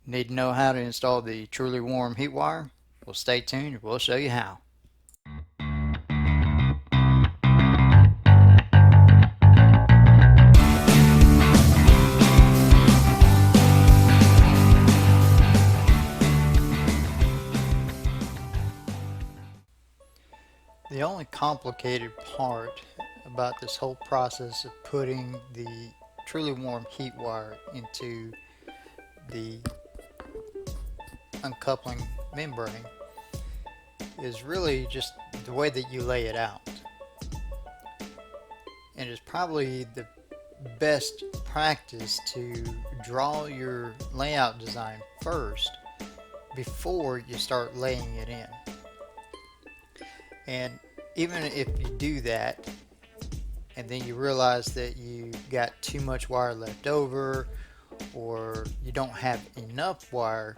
Need to know how to install the TrulyWarm heat wire? Well, stay tuned. We'll show you how. The only complicated part about this whole process of putting the TrulyWarm heat wire into the uncoupling membrane is really just the way that you lay it out. And it's probably the best practice to draw your layout design first before you start laying it in. And even if you do that and then you realize that you got too much wire left over or you don't have enough wire,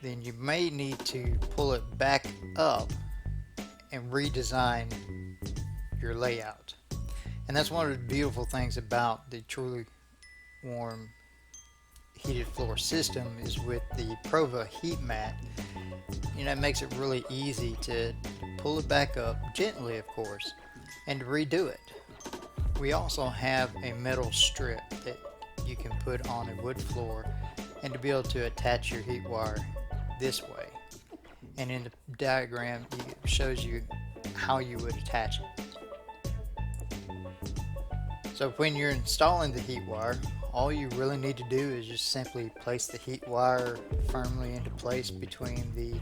then you may need to pull it back up and redesign your layout. And that's one of the beautiful things about the TrulyWarm heated floor system is with the Prova heat mat. It makes it really easy to pull it back up gently, of course, and to redo it. We also have a metal strip that you can put on a wood floor and to be able to attach your heat wire this way. And in the diagram it shows you how you would attach it. So when you're installing the heat wire, all you really need to do is just simply place the heat wire firmly into place between the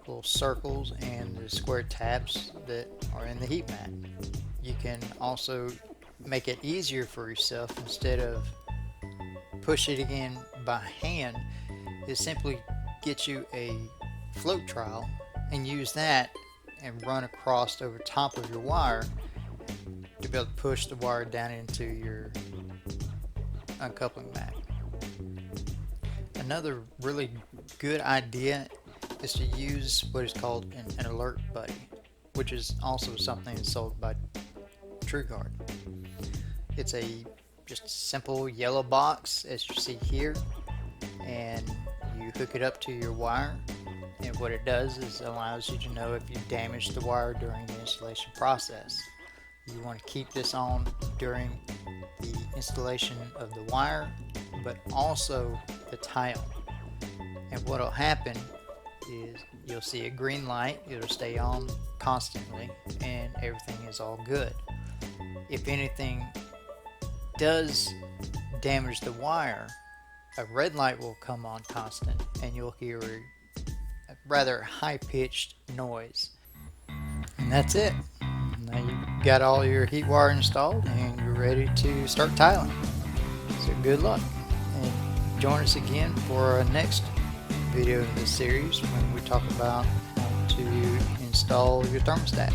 little circles and the square tabs that are in the heat mat. You can also make it easier for yourself. Instead of pushing it in by hand, is simply get you a float trowel and use that and run across over top of your wire to be able to push the wire down into your uncoupling mat. Another really good idea is to use what is called an alert buddy, which is also something sold by TrueGuard. It's a just simple yellow box as you see here, and you hook it up to your wire, and what it does is allows you to know if you damaged the wire during the installation process. You want to keep this on during the installation of the wire, but also the tile. And what will happen is you'll see a green light, it'll stay on constantly, and everything is all good. If anything does damage the wire, a red light will come on constant and you'll hear a rather high-pitched noise. And that's it. Now you've got all your heat wire installed and you're ready to start tiling. So good luck, and join us again for our next video in this series when we talk about how to install your thermostat.